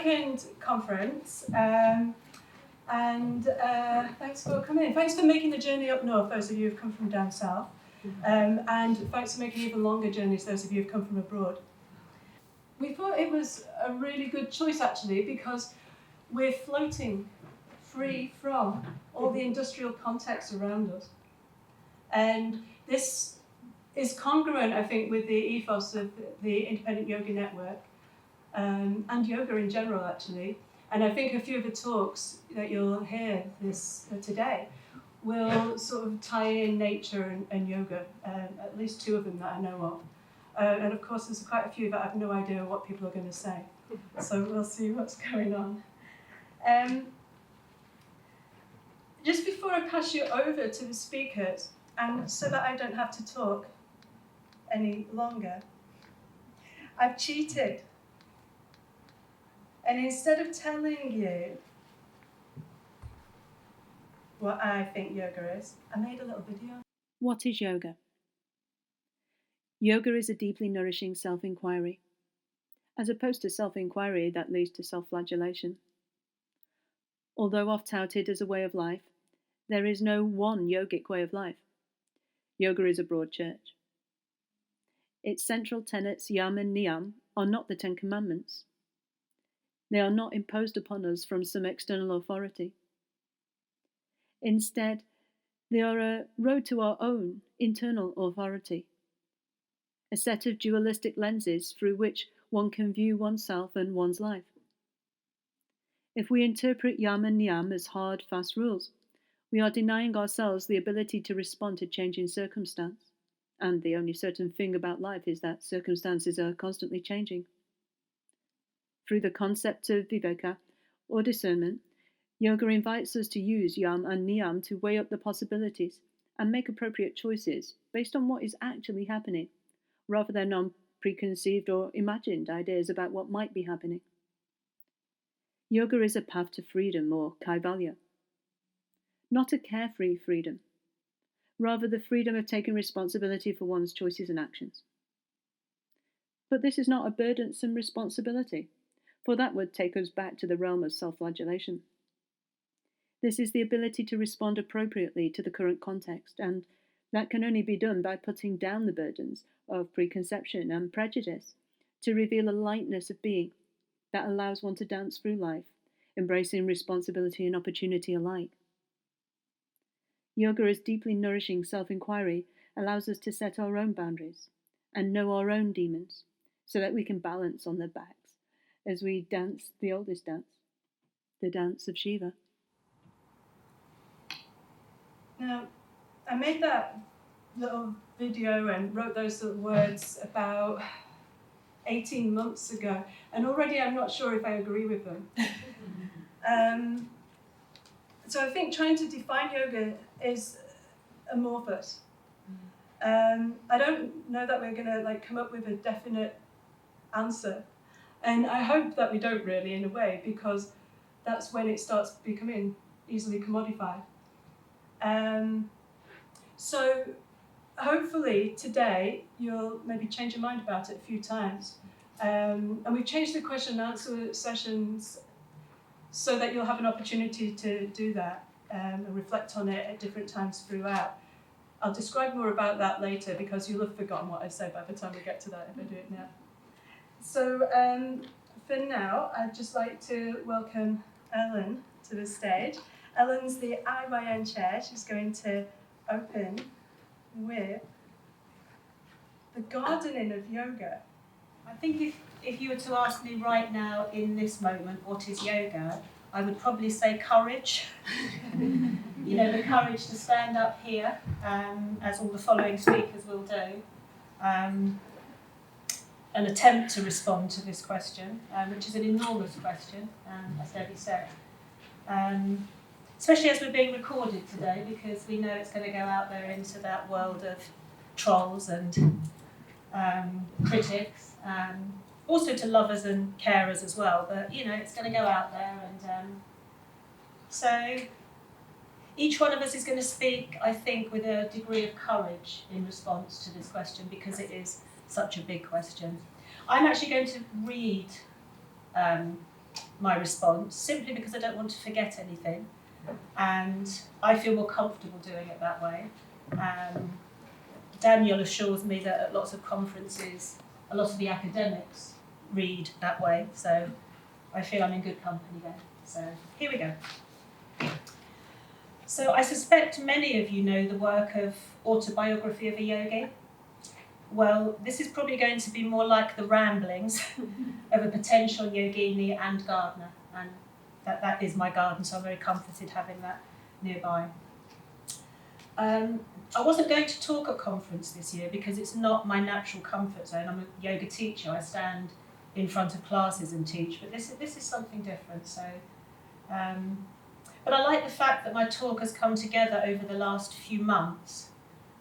second conference, and thanks for coming. Thanks for making the journey up north, those of you who've come from down south, and thanks for making even longer journeys, those of you who've come from abroad. We thought it was a really good choice, actually, because we're floating free from all the industrial context around us. And this is congruent, I think, with the ethos of the Independent Yoga Network, and yoga in general, actually. And I think a few of the talks that you'll hear today will sort of tie in nature and yoga, at least two of them that I know of. And of course, there's quite a few that I have no idea what people are going to say. So we'll see what's going on. Just before I pass you over to the speakers, and so that I don't have to talk any longer, I've cheated. And instead of telling you what I think yoga is, I made a little video. What is yoga? Yoga is a deeply nourishing self-inquiry, as opposed to self-inquiry that leads to self-flagellation. Although oft-touted as a way of life, there is no one yogic way of life. Yoga is a broad church. Its central tenets, yam and niyam, are not the Ten Commandments. They are not imposed upon us from some external authority. Instead, they are a road to our own internal authority, a set of dualistic lenses through which one can view oneself and one's life. If we interpret yam and niyam as hard, fast rules, we are denying ourselves the ability to respond to changing circumstance. And the only certain thing about life is that circumstances are constantly changing. Through the concept of viveka, or discernment, yoga invites us to use yam and niyam to weigh up the possibilities and make appropriate choices based on what is actually happening, rather than on preconceived or imagined ideas about what might be happening. Yoga is a path to freedom, or kaivalya. Not a carefree freedom, rather the freedom of taking responsibility for one's choices and actions. But this is not a burdensome responsibility, for that would take us back to the realm of self-flagellation. This is the ability to respond appropriately to the current context, and that can only be done by putting down the burdens of preconception and prejudice to reveal a lightness of being that allows one to dance through life, embracing responsibility and opportunity alike. Yoga as deeply nourishing self-inquiry allows us to set our own boundaries and know our own demons so that we can balance on their backs as we dance the oldest dance, the dance of Shiva. Now, I made that little video and wrote those little words about 18 months ago, and already I'm not sure if I agree with them. So I think trying to define yoga is amorphous. I don't know that we're going to come up with a definite answer, and I hope that we don't really, in a way, because that's when it starts becoming easily commodified. So hopefully today you'll maybe change your mind about it a few times. And we've changed the question and answer sessions so that you'll have an opportunity to do that and reflect on it at different times throughout. I'll describe more about that later because you'll have forgotten what I said by the time we get to that if I do it now. So for now, I'd just like to welcome Ellen to the stage. Ellen's the IYN Chair. She's going to open with the gardening of yoga. I think if you were to ask me right now in this moment what is yoga, I would probably say courage. You know, the courage to stand up here, as all the following speakers will do, and attempt to respond to this question, which is an enormous question, as Debbie said. Especially as we're being recorded today, because we know it's going to go out there into that world of trolls and critics, also to lovers and carers as well, but you know, it's going to go out there, and so each one of us is going to speak, I think, with a degree of courage in response to this question, because it is such a big question. I'm actually going to read my response, simply because I don't want to forget anything, and I feel more comfortable doing it that way. Daniel assures me that at lots of conferences, a lot of the academics read that way, so I feel I'm in good company there. So here we go. So I suspect many of you know the work of Autobiography of a Yogi. Well, this is probably going to be more like the ramblings of a potential yogini and gardener, and that is my garden, so I'm very comforted having that nearby. I wasn't going to talk at conference this year because it's not my natural comfort zone. I'm a yoga teacher. I stand in front of classes and teach, but this is something different. So, but I like the fact that my talk has come together over the last few months,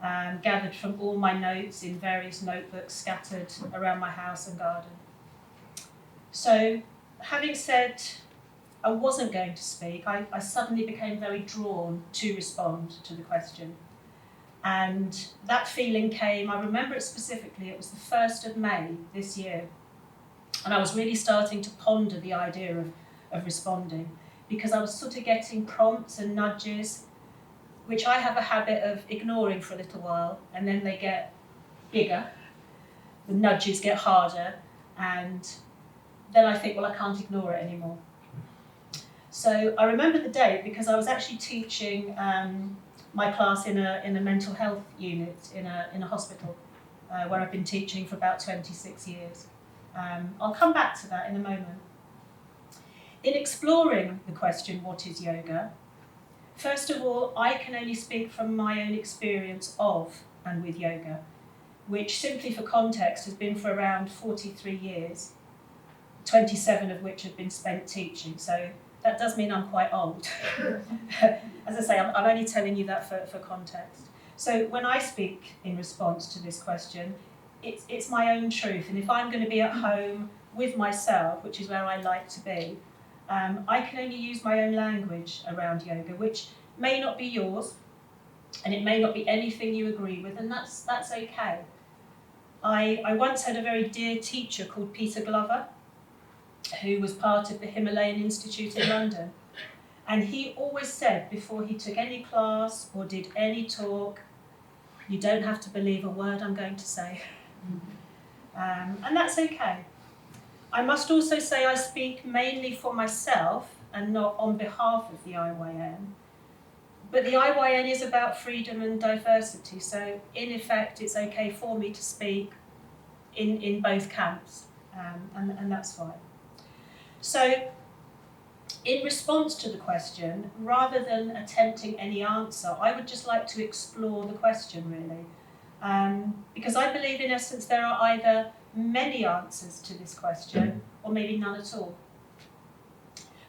gathered from all my notes in various notebooks scattered around my house and garden. So, having said I wasn't going to speak, I suddenly became very drawn to respond to the question. And that feeling came, I remember it specifically, it was the 1st of May this year. And I was really starting to ponder the idea of responding, because I was sort of getting prompts and nudges, which I have a habit of ignoring for a little while, and then they get bigger, the nudges get harder, and then I think, well, I can't ignore it anymore. So I remember the date because I was actually teaching my class in a mental health unit in a hospital where I've been teaching for about 26 years. I'll come back to that in a moment. In exploring the question, what is yoga? First of all, I can only speak from my own experience of and with yoga, which simply for context has been for around 43 years, 27 of which have been spent teaching. So that does mean I'm quite old. As I say, I'm only telling you that for context. So when I speak in response to this question, it's my own truth. And if I'm going to be at home with myself, which is where I like to be, I can only use my own language around yoga, which may not be yours, and it may not be anything you agree with, and that's okay. I once had a very dear teacher called Peter Glover, who was part of the Himalayan Institute in London. And he always said before he took any class or did any talk, you don't have to believe a word I'm going to say. And that's okay. I must also say I speak mainly for myself and not on behalf of the IYN. But the IYN is about freedom and diversity, so in effect it's okay for me to speak in both camps, and that's fine. So, in response to the question, rather than attempting any answer, I would just like to explore the question really. Because I believe in essence there are either many answers to this question or maybe none at all.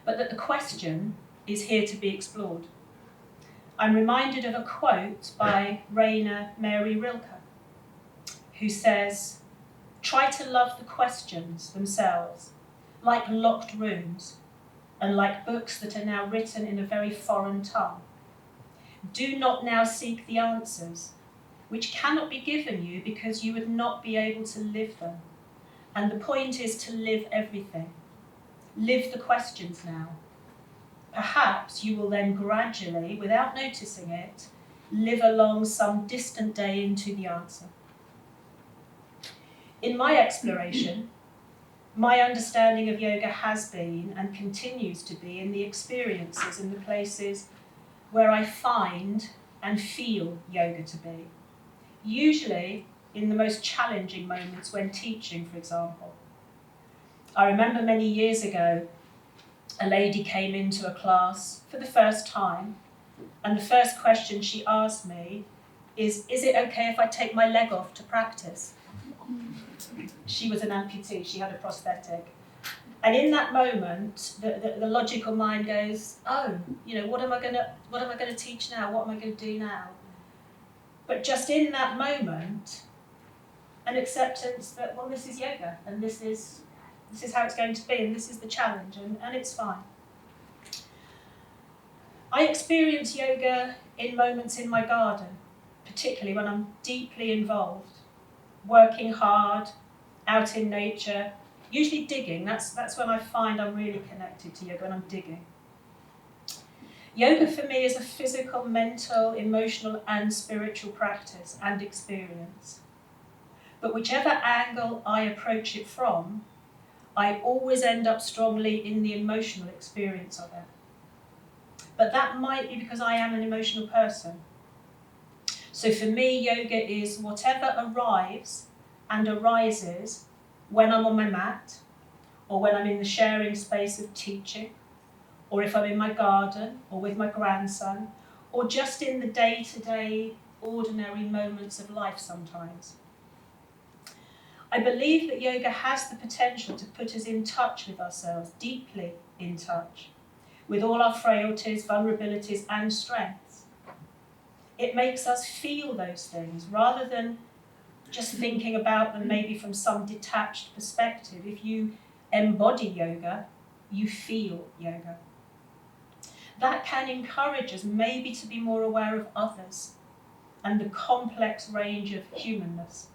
But that the question is here to be explored. I'm reminded of a quote by Rainer Mary Rilke, who says, "Try to love the questions themselves, like locked rooms, and like books that are now written in a very foreign tongue. Do not now seek the answers, which cannot be given you because you would not be able to live them. And the point is to live everything. Live the questions now. Perhaps you will then gradually, without noticing it, live along some distant day into the answer." In my exploration, my understanding of yoga has been and continues to be in the experiences and the places where I find and feel yoga to be. Usually in the most challenging moments when teaching, for example. I remember many years ago, a lady came into a class for the first time, and the first question she asked me is it okay if I take my leg off to practice? She was an amputee, she had a prosthetic. And in that moment, the logical mind goes, oh, what am I gonna teach now? What am I gonna do now? But just in that moment, an acceptance that, well, this is yoga, and this is how it's going to be, and this is the challenge, and it's fine. I experience yoga in moments in my garden, particularly when I'm deeply involved, working hard, out in nature, Usually digging, that's when I find I'm really connected to yoga, when I'm digging. Yoga for me is a physical, mental, emotional and spiritual practice and experience. But whichever angle I approach it from, I always end up strongly in the emotional experience of it. But that might be because I am an emotional person. So for me, yoga is whatever arrives and arises when I'm on my mat, or when I'm in the sharing space of teaching, or if I'm in my garden, or with my grandson, or just in the day-to-day ordinary moments of life sometimes. I believe that yoga has the potential to put us in touch with ourselves, deeply in touch, with all our frailties, vulnerabilities and strengths. It makes us feel those things rather than just thinking about them maybe from some detached perspective. If you embody yoga, you feel yoga. That can encourage us maybe to be more aware of others and the complex range of humanness.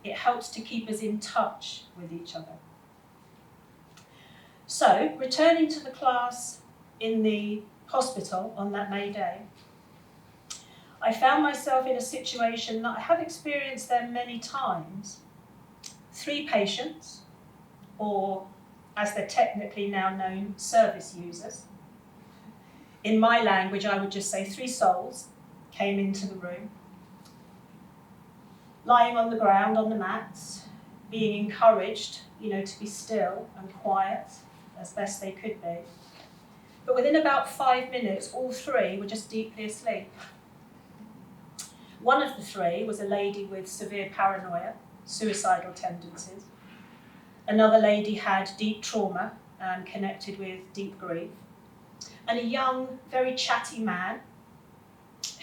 It helps to keep us in touch with each other. So, returning to the class in the hospital on that May day, I found myself in a situation that I have experienced there many times. 3 patients, or as they're technically now known, service users. In my language, I would just say 3 souls came into the room, lying on the ground, on the mats, being encouraged, to be still and quiet as best they could be. But within about 5 minutes, all 3 were just deeply asleep. One of the 3 was a lady with severe paranoia, suicidal tendencies. Another lady had deep trauma connected with deep grief. And a young, very chatty man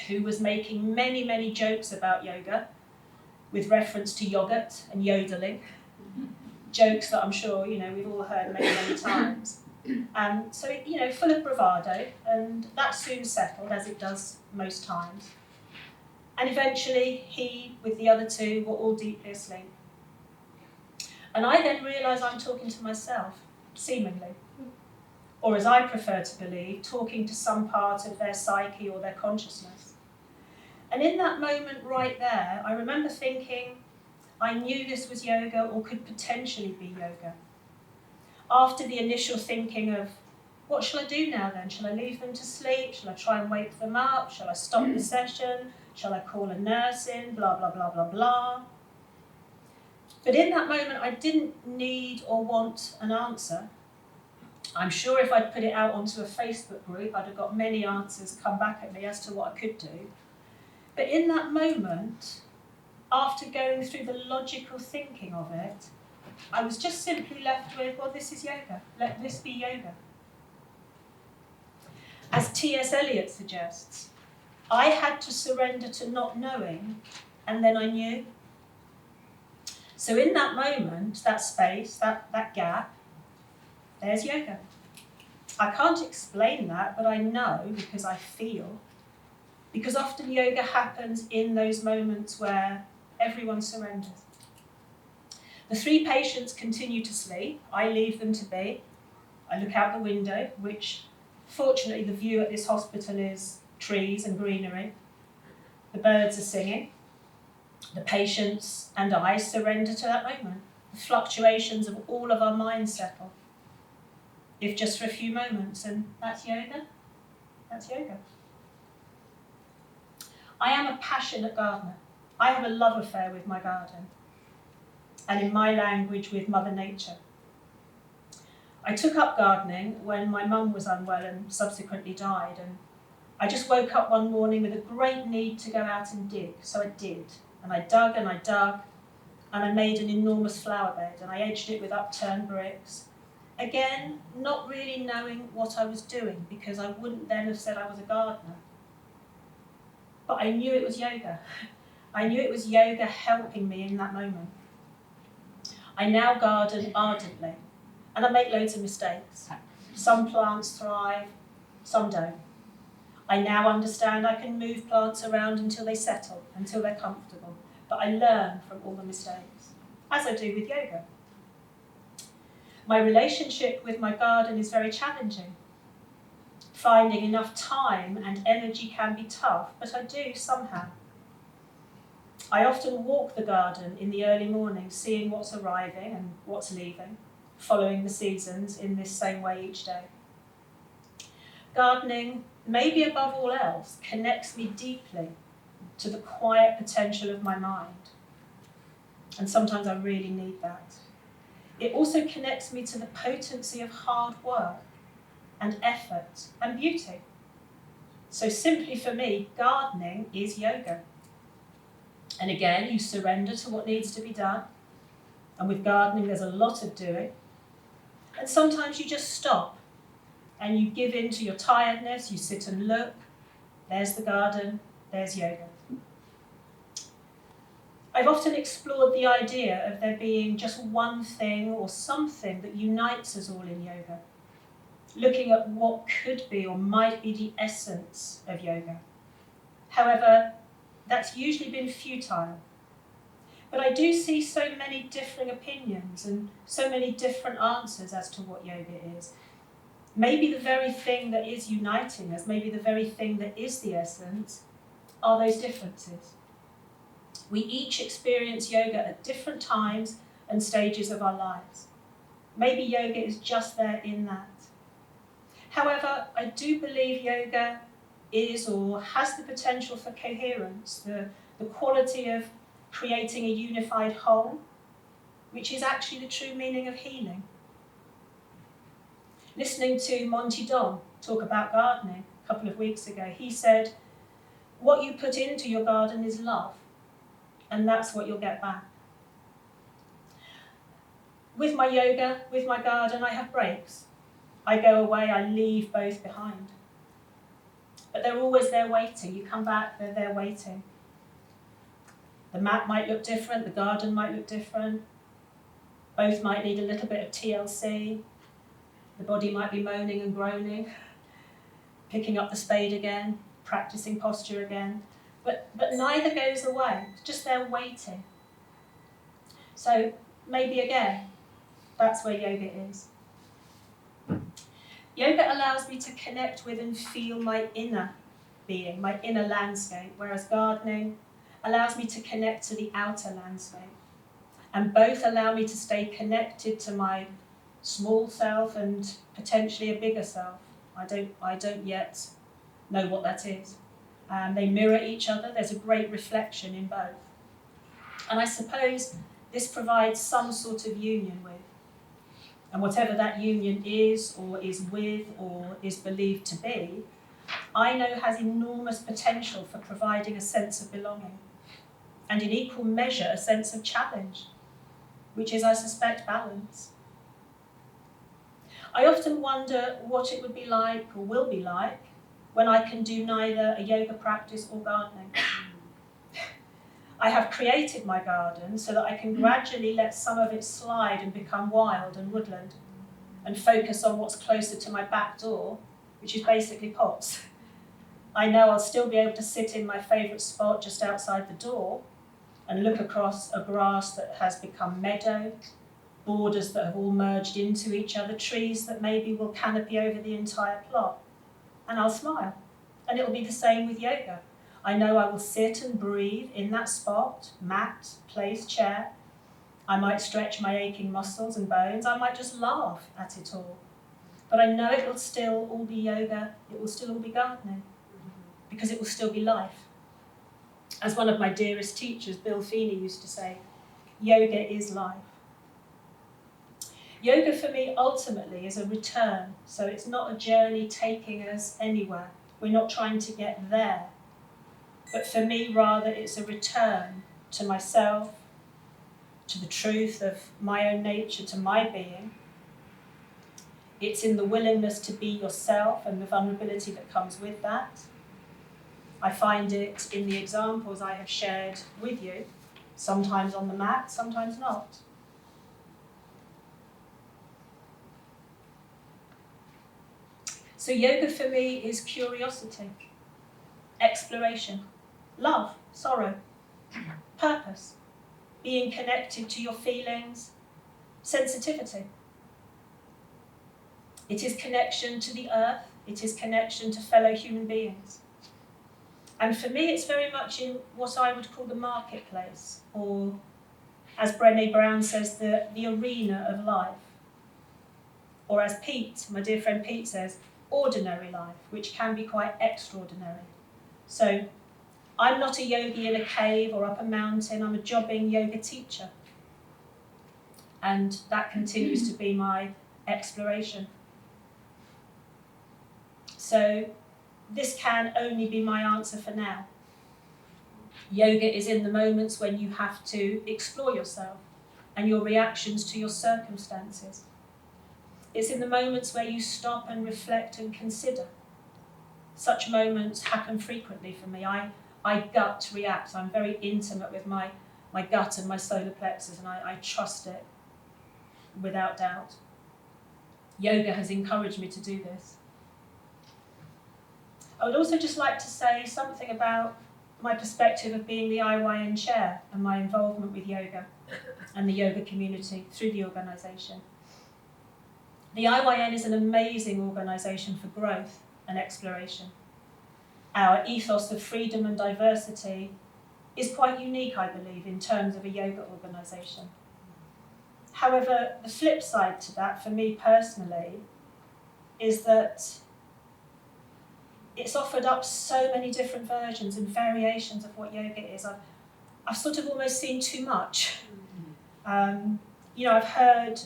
who was making many, many jokes about yoga with reference to yogurt and yodeling. Jokes that I'm sure, we've all heard many, many times. So, full of bravado, and that soon settled, as it does most times. And eventually, he, with the other 2, were all deeply asleep. And I then realise I'm talking to myself, seemingly. Or as I prefer to believe, talking to some part of their psyche or their consciousness. And in that moment right there, I remember thinking, I knew this was yoga or could potentially be yoga. After the initial thinking of, what shall I do now then? Shall I leave them to sleep? Shall I try and wake them up? Shall I stop the session? Shall I call a nurse in? Blah, blah, blah, blah, blah. But in that moment, I didn't need or want an answer. I'm sure if I'd put it out onto a Facebook group, I'd have got many answers come back at me as to what I could do. But in that moment, after going through the logical thinking of it, I was just simply left with, well, this is yoga. Let this be yoga. As T.S. Eliot suggests, I had to surrender to not knowing, and then I knew. So in that moment, that space, that gap, there's yoga. I can't explain that, but I know because I feel. Because often yoga happens in those moments where everyone surrenders. The 3 patients continue to sleep. I leave them to be. I look out the window, which fortunately the view at this hospital is trees and greenery. The birds are singing. The patients and I surrender to that moment. The fluctuations of all of our minds settle. If just for a few moments, and that's yoga. That's yoga. I am a passionate gardener. I have a love affair with my garden, and in my language with Mother Nature. I took up gardening when my mum was unwell and subsequently died, and I just woke up one morning with a great need to go out and dig, so I did. And I dug, and I made an enormous flower bed, and I edged it with upturned bricks. Again, not really knowing what I was doing, because I wouldn't then have said I was a gardener. But I knew it was yoga. I knew it was yoga helping me in that moment. I now garden ardently, and I make loads of mistakes. Some plants thrive, some don't. I now understand I can move plants around until they settle, until they're comfortable. But I learn from all the mistakes, as I do with yoga. My relationship with my garden is very challenging. Finding enough time and energy can be tough, but I do somehow. I often walk the garden in the early morning, seeing what's arriving and what's leaving, following the seasons in this same way each day. Gardening, maybe above all else, connects me deeply to the quiet potential of my mind. And sometimes I really need that. It also connects me to the potency of hard work and effort and beauty. So simply for me, gardening is yoga. And again, you surrender to what needs to be done. And with gardening, there's a lot of doing. And sometimes you just stop and you give in to your tiredness, you sit and look. There's the garden, there's yoga. I've often explored the idea of there being just one thing or something that unites us all in yoga, looking at what could be or might be the essence of yoga. However, that's usually been futile. But I do see so many differing opinions and so many different answers as to what yoga is. Maybe the very thing that is uniting us, maybe the very thing that is the essence, are those differences. We each experience yoga at different times and stages of our lives. Maybe yoga is just there in that. However, I do believe yoga is or has the potential for coherence, the quality of creating a unified whole, which is actually the true meaning of healing. Listening to Monty Don talk about gardening a couple of weeks ago, he said, what you put into your garden is love, and that's what you'll get back. With my yoga, with my garden, I have breaks. I go away, I leave both behind. But they're always there waiting. You come back, they're there waiting. The mat might look different, the garden might look different. Both might need a little bit of TLC. The body might be moaning and groaning, picking up the spade again, practicing posture again. But neither goes away, it's just there waiting. So maybe again, that's where yoga is. Yoga allows me to connect with and feel my inner being, my inner landscape, whereas gardening allows me to connect to the outer landscape. And both allow me to stay connected to my small self and potentially a bigger self. I don't yet know what that is. They mirror each other. There's a great reflection in both. And I suppose this provides some sort of union with. And whatever that union is or is with or is believed to be, I know has enormous potential for providing a sense of belonging. And in equal measure, a sense of challenge, which is, I suspect, balance. I often wonder what it would be like or will be like when I can do neither a yoga practice or gardening. I have created my garden so that I can gradually let some of it slide and become wild and woodland and focus on what's closer to my back door, which is basically pots. I know I'll still be able to sit in my favourite spot just outside the door and look across a grass that has become meadow, borders that have all merged into each other, trees that maybe will canopy over the entire plot. And I'll smile. And it'll be the same with yoga. I know I will sit and breathe in that spot, mat, place, chair. I might stretch my aching muscles and bones. I might just laugh at it all. But I know it will still all be yoga. It will still all be gardening. Because it will still be life. As one of my dearest teachers, Bill Feeney, used to say, yoga is life. Yoga for me ultimately is a return. So it's not a journey taking us anywhere. We're not trying to get there. But for me, rather, it's a return to myself, to the truth of my own nature, to my being. It's in the willingness to be yourself and the vulnerability that comes with that. I find it in the examples I have shared with you, sometimes on the mat, sometimes not. So yoga for me is curiosity, exploration, love, sorrow, purpose, being connected to your feelings, sensitivity, It is connection to the earth. It is connection to fellow human beings. And for me, it's very much in what I would call the marketplace, or as Brené Brown says, the arena of life. Or as Pete, my dear friend Pete says, ordinary life, which can be quite extraordinary. So I'm not a yogi in a cave or up a mountain, I'm a jobbing yoga teacher. And that continues to be my exploration. So this can only be my answer for now. Yoga is in the moments when you have to explore yourself and your reactions to your circumstances. It's in the moments where you stop and reflect and consider. Such moments happen frequently for me. I gut react. I'm very intimate with my gut and my solar plexus, and I trust it without doubt. Yoga has encouraged me to do this. I would also just like to say something about my perspective of being the IYN Chair and my involvement with yoga and the yoga community through the organisation. The IYN is an amazing organisation for growth and exploration. Our ethos of freedom and diversity is quite unique, I believe, in terms of a yoga organisation. However, the flip side to that, for me personally, is that it's offered up so many different versions and variations of what yoga is. I've sort of almost seen too much. I've heard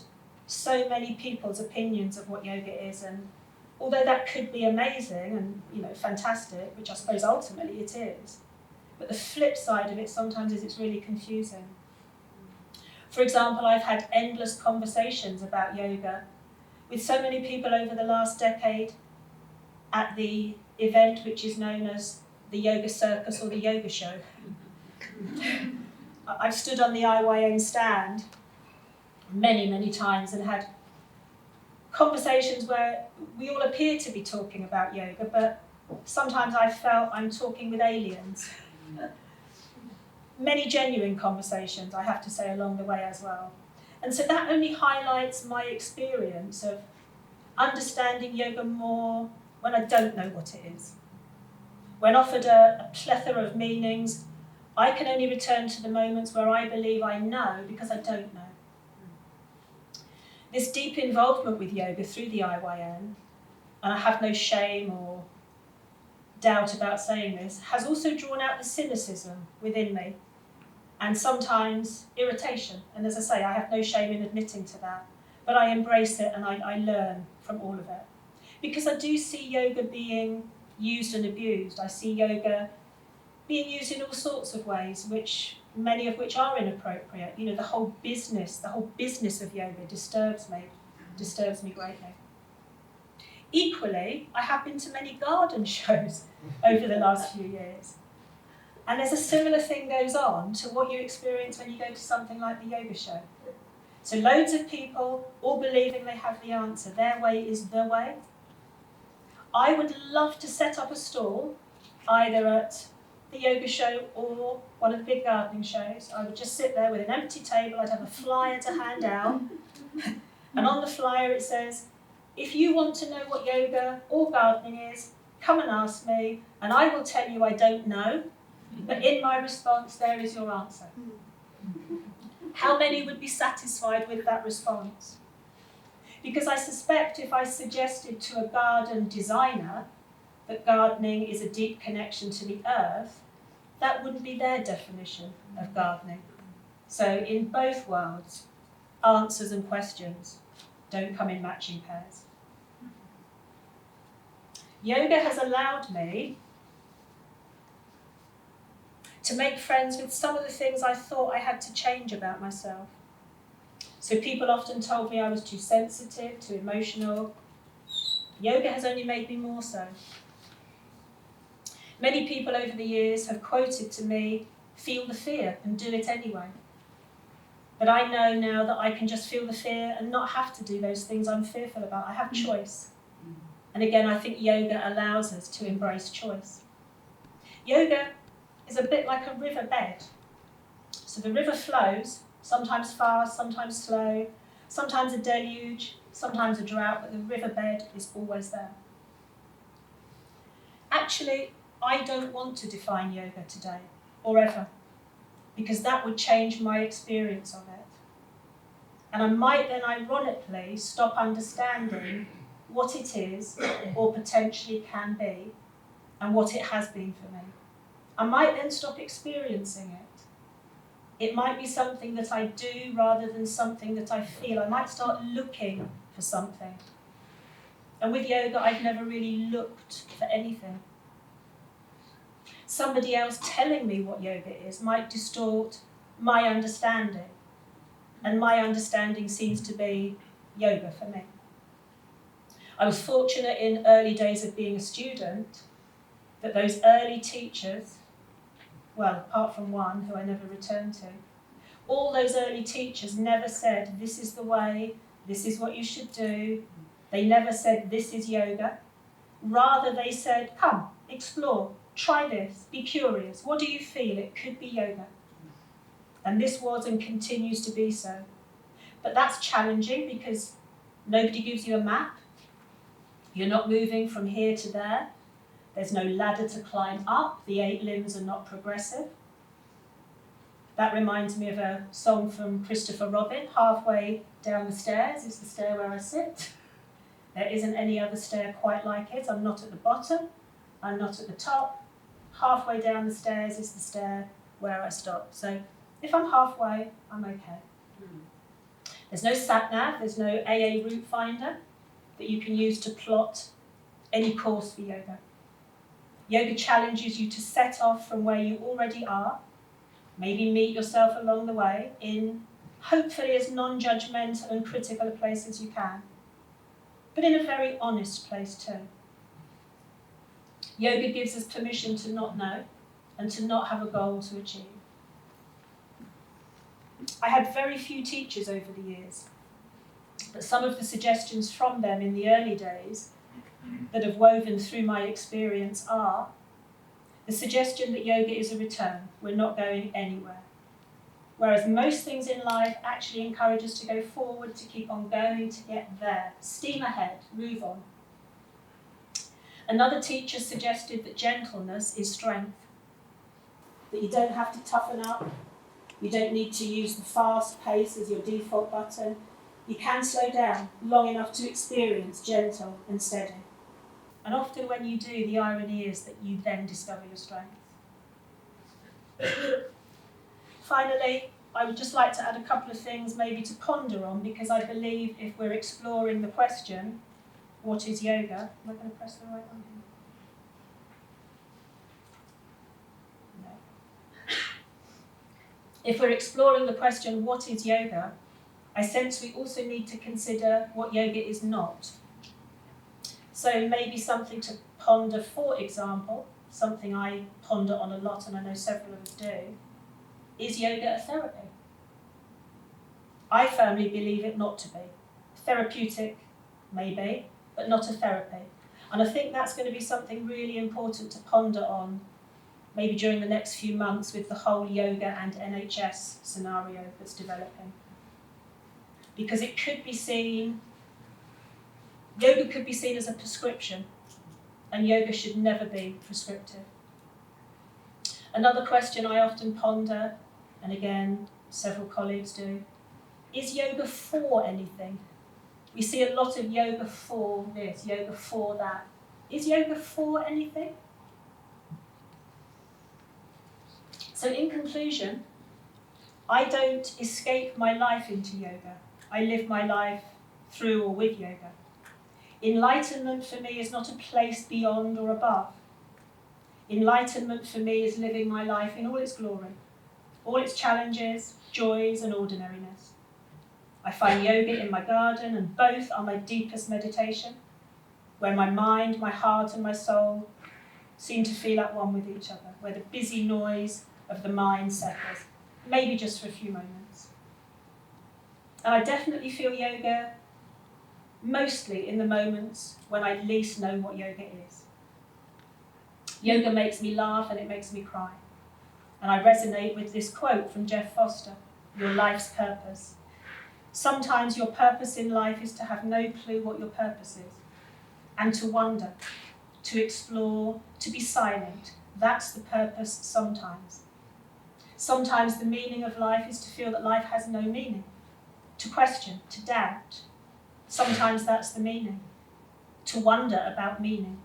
so many people's opinions of what yoga is, and although that could be amazing and fantastic, which I suppose ultimately it is, but the flip side of it sometimes is it's really confusing. For example, I've had endless conversations about yoga with so many people over the last decade at the event which is known as the Yoga Circus or the Yoga Show. I've stood on the IYN stand many, many times and had conversations where we all appear to be talking about yoga, but sometimes I felt I'm talking with aliens. Many genuine conversations, I have to say, along the way as well. And so that only highlights my experience of understanding yoga more when I don't know what it is. When offered a plethora of meanings, I can only return to the moments where I believe I know because I don't know. This deep involvement with yoga through the IYN, and I have no shame or doubt about saying this, has also drawn out the cynicism within me and sometimes irritation. And as I say, I have no shame in admitting to that, but I embrace it and I learn from all of it. Because I do see yoga being used and abused. I see yoga being used in all sorts of ways, many of which are inappropriate. The whole business of yoga disturbs me greatly. Equally, I have been to many garden shows over the last few years. And there's a similar thing goes on to what you experience when you go to something like the yoga show. So loads of people all believing they have the answer. Their way is the way. I would love to set up a stall, either at the yoga show or one of the big gardening shows. I would just sit there with an empty table. I'd have a flyer to hand out. And on the flyer it says, if you want to know what yoga or gardening is, come and ask me, and I will tell you I don't know, but in my response, there is your answer. How many would be satisfied with that response? Because I suspect if I suggested to a garden designer that gardening is a deep connection to the earth, that wouldn't be their definition of gardening. So in both worlds, answers and questions don't come in matching pairs. Yoga has allowed me to make friends with some of the things I thought I had to change about myself. So people often told me I was too sensitive, too emotional. Yoga has only made me more so. Many people over the years have quoted to me, feel the fear and do it anyway. But I know now that I can just feel the fear and not have to do those things I'm fearful about. I have choice. And again, I think yoga allows us to embrace choice. Yoga is a bit like a river bed. So the river flows, sometimes fast, sometimes slow, Sometimes a deluge, sometimes a drought, but the riverbed is always there. Actually, I don't want to define yoga today, or ever, because that would change my experience of it. And I might then ironically stop understanding what it is, or potentially can be, and what it has been for me. I might then stop experiencing it. It might be something that I do rather than something that I feel. I might start looking for something. And with yoga, I've never really looked for anything. Somebody else telling me what yoga is might distort my understanding. And my understanding seems to be yoga for me. I was fortunate in early days of being a student that those early teachers, well, apart from one who I never returned to, all those early teachers never said, this is the way, this is what you should do. They never said, this is yoga. Rather, they said, come, explore, try this, be curious. What do you feel? It could be yoga. And this was and continues to be so. But that's challenging because nobody gives you a map. You're not moving from here to there. There's no ladder to climb up. The 8 limbs are not progressive. That reminds me of a song from Christopher Robin. Halfway down the stairs is the stair where I sit. There isn't any other stair quite like it. I'm not at the bottom. I'm not at the top. Halfway down the stairs is the stair where I stop. So if I'm halfway, I'm okay. There's no sat-nav. There's no AA route finder that you can use to plot any course for yoga. Yoga challenges you to set off from where you already are, maybe meet yourself along the way in hopefully as non-judgmental and critical a place as you can, but in a very honest place too. Yoga gives us permission to not know and to not have a goal to achieve. I had very few teachers over the years, but some of the suggestions from them in the early days that have woven through my experience are the suggestion that yoga is a return. We're not going anywhere. Whereas most things in life actually encourage us to go forward, to keep on going, to get there. Steam ahead, move on. Another teacher suggested that gentleness is strength, that you don't have to toughen up, you don't need to use the fast pace as your default button. You can slow down long enough to experience gentle and steady. And often when you do, the irony is that you then discover your strength. Finally, I would just like to add a couple of things maybe to ponder on, because I believe if we're exploring the question, what is yoga? Am I going to press the right one here? No. If we're exploring the question, what is yoga? I sense we also need to consider what yoga is not. So maybe something to ponder, for example, something I ponder on a lot and I know several of us do, is yoga a therapy? I firmly believe it not to be. Therapeutic, maybe, but not a therapy. And I think that's going to be something really important to ponder on, maybe during the next few months with the whole yoga and NHS scenario that's developing. Because it could be seen, yoga could be seen as a prescription, and yoga should never be prescriptive. Another question I often ponder, and again, several colleagues do, is yoga for anything? We see a lot of yoga for this, yoga for that. Is yoga for anything? So in conclusion, I don't escape my life into yoga. I live my life through or with yoga. Enlightenment for me is not a place beyond or above. Enlightenment for me is living my life in all its glory, all its challenges, joys and ordinariness. I find yoga in my garden, and both are my deepest meditation, where my mind, my heart and my soul seem to feel at one with each other, where the busy noise of the mind settles, maybe just for a few moments. And I definitely feel yoga mostly in the moments when I least know what yoga is. Yoga makes me laugh and it makes me cry. And I resonate with this quote from Jeff Foster, your life's purpose. Sometimes your purpose in life is to have no clue what your purpose is, and to wonder, to explore, to be silent. That's the purpose sometimes. Sometimes the meaning of life is to feel that life has no meaning, to question, to doubt. Sometimes that's the meaning, to wonder about meaning.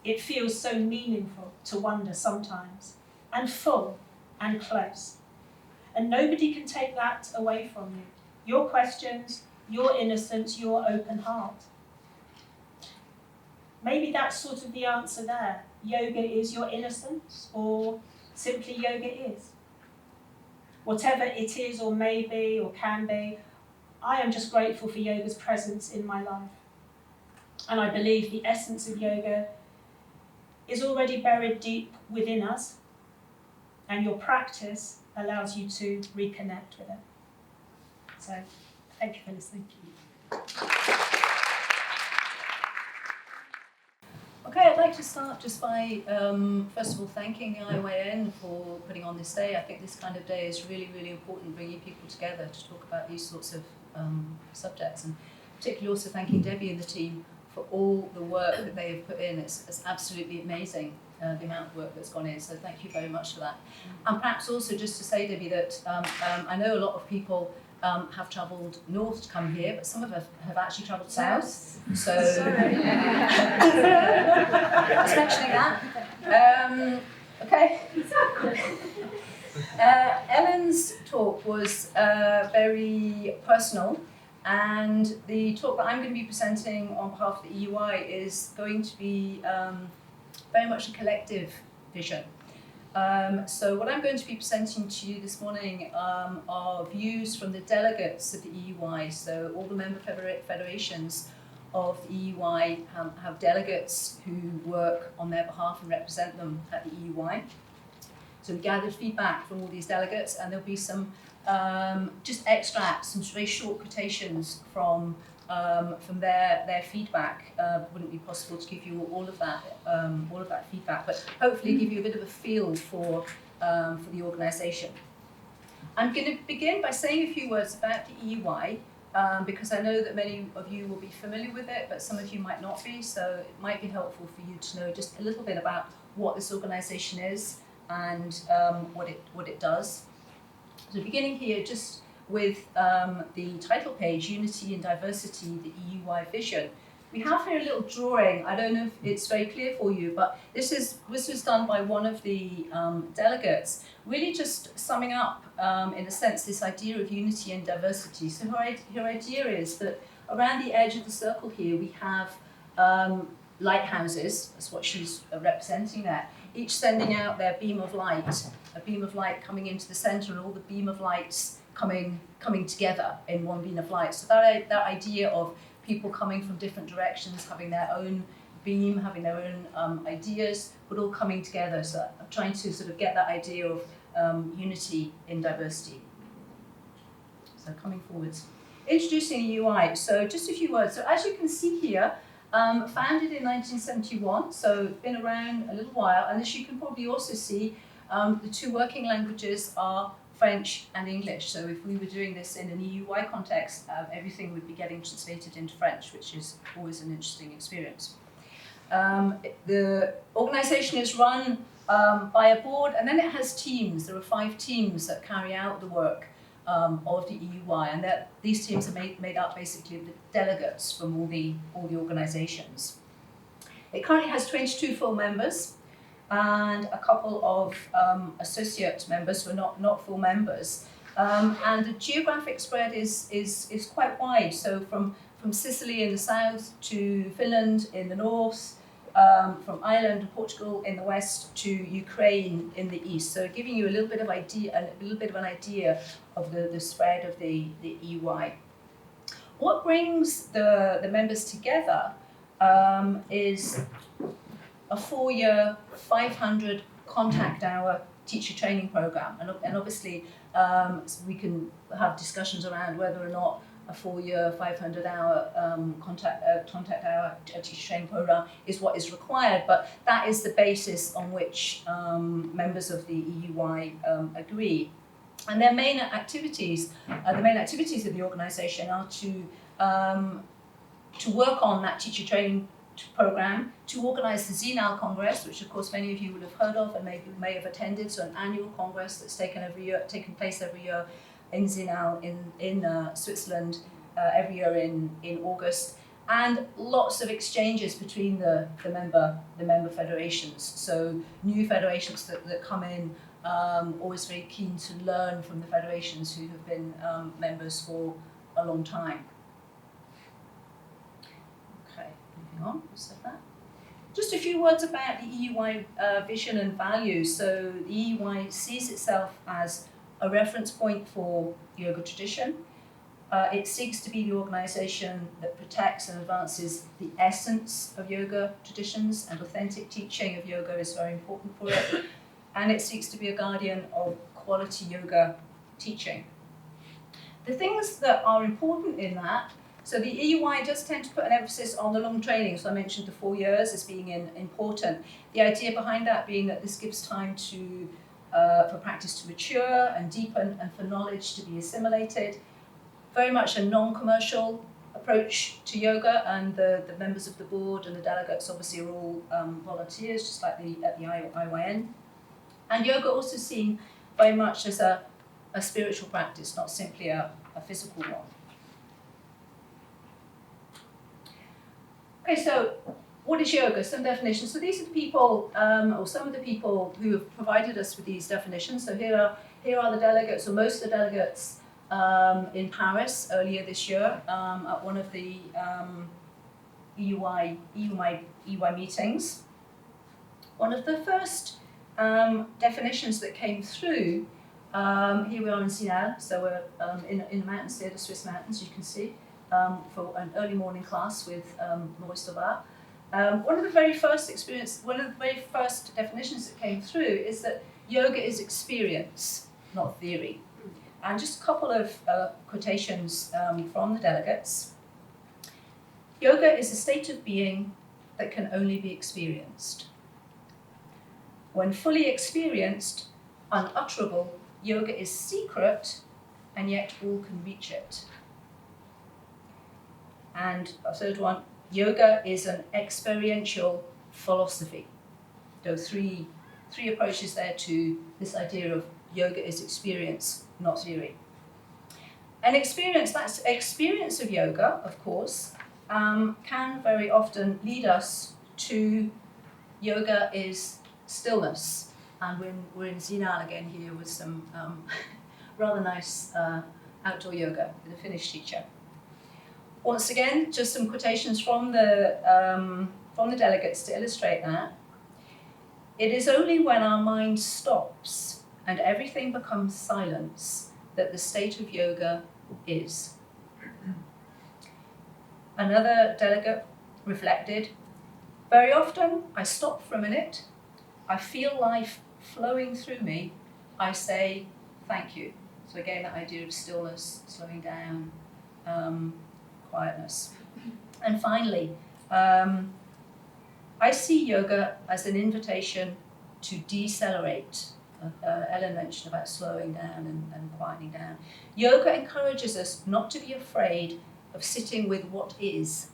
It feels so meaningful to wonder sometimes, and full and close. And nobody can take that away from you. Your questions, your innocence, your open heart. Maybe that's sort of the answer there. Yoga is your innocence, or simply yoga is. Whatever it is, or may be, or can be, I am just grateful for yoga's presence in my life. And I believe the essence of yoga is already buried deep within us, and your practice allows you to reconnect with it. So, thank you for listening. Okay, I'd like to start just by, first of all, thanking the IYN for putting on this day. I think this kind of day is really, really important, bringing people together to talk about these sorts of subjects, and particularly also thanking Debbie and the team for all the work that they have put in. It's absolutely amazing, the amount of work that's gone in, so thank you very much for that. And perhaps also just to say, Debbie, that I know a lot of people have travelled north to come here, but some of us have actually travelled south. So, especially that. Okay. Ellen's talk was very personal, and the talk that I'm going to be presenting on behalf of the EUY is going to be very much a collective vision. So what I'm going to be presenting to you this morning are views from the delegates of the EUY. So all the member federations of the EUY have delegates who work on their behalf and represent them at the EUY. So we gathered feedback from all these delegates, and there'll be some just extracts, some very short quotations from their feedback. It wouldn't be possible to give you all of that feedback, but hopefully give you a bit of a feel for the organisation. I'm going to begin by saying a few words about the EUY, because I know that many of you will be familiar with it, but some of you might not be, so it might be helpful for you to know just a little bit about what this organisation is and what it does. So beginning here just with the title page, Unity and Diversity, the EUY Vision. We have here a little drawing. I don't know if it's very clear for you, but this was done by one of the delegates, really just summing up, in a sense, this idea of unity and diversity. So her idea is that around the edge of the circle here, we have lighthouses. That's what she's representing there, each sending out their beam of light, a beam of light coming into the centre, and all the beam of lights coming together in one beam of light. So that idea of people coming from different directions, having their own beam, having their own ideas, but all coming together. So I'm trying to sort of get that idea of unity in diversity. So coming forwards. Introducing EUY. So just a few words. So as you can see here, founded in 1971, so been around a little while. And as you can probably also see, the two working languages are French and English. So if we were doing this in an EUY context, everything would be getting translated into French, which is always an interesting experience. The organisation is run by a board, and then it has teams. There are 5 teams that carry out the work of the EUY, and these teams are made up basically of the delegates from all the organisations. It currently has 22 full members and a couple of associate members who are not full members. And the geographic spread is quite wide, so from Sicily in the south to Finland in the north, from Ireland and Portugal in the west to Ukraine in the east. So giving you a little bit of an idea of the spread of the EUY. What brings the members together is a 4-year, 500 contact hour teacher training program, and obviously we can have discussions around whether or not a 4-year, 500-hour contact hour teacher training program is what is required, but that is the basis on which members of the EUY agree. And their main activities, the main activities of the organisation are to work on that teacher training program, to organise the ZNAL Congress, which of course many of you will have heard of and may have attended, so an annual congress that's taken place every year in ZNAL in Switzerland, every year in August, and lots of exchanges between the member federations. So new federations that come in, always very keen to learn from the federations who have been members for a long time. Okay, moving on, we'll set that. Just a few words about the EUY vision and values. So the EUY sees itself as a reference point for yoga tradition. It seeks to be the organisation that protects and advances the essence of yoga traditions, and authentic teaching of yoga is very important for it. And it seeks to be a guardian of quality yoga teaching. The things that are important in that, so the EUY does tend to put an emphasis on the long training. So I mentioned the 4 years as being important. The idea behind that being that this gives time for practice to mature and deepen, and for knowledge to be assimilated. Very much a non-commercial approach to yoga, and the members of the board and the delegates obviously are all volunteers, just like at the IYN. And yoga also seen very much as a spiritual practice, not simply a physical one. Okay, so what is yoga? Some definitions. So these are the people, or some of the people who have provided us with these definitions. So here are the delegates, or most of the delegates in Paris earlier this year at one of the EUY meetings. One of the first definitions that came through, here we are in Sinal, so we're in the mountains here, the Swiss mountains, you can see, for an early morning class with Maurice Daubat. One of the very first definitions that came through is that yoga is experience, not theory. And just a couple of quotations from the delegates. Yoga is a state of being that can only be experienced. When fully experienced, unutterable, yoga is secret, and yet all can reach it. And a third one, yoga is an experiential philosophy. There are three approaches there to this idea of yoga is experience, not theory. And experience, that's experience of yoga, of course, can very often lead us to yoga is stillness. And we're in Zinal again here with some rather nice outdoor yoga with a Finnish teacher. Once again, just some quotations from the delegates to illustrate that. It is only when our mind stops and everything becomes silence that the state of yoga is. Another delegate reflected, very often I stop for a minute, I feel life flowing through me, I say thank you. So again, that idea of stillness, slowing down, quietness. And finally, I see yoga as an invitation to decelerate. Ellen mentioned about slowing down and quieting down. Yoga encourages us not to be afraid of sitting with what is.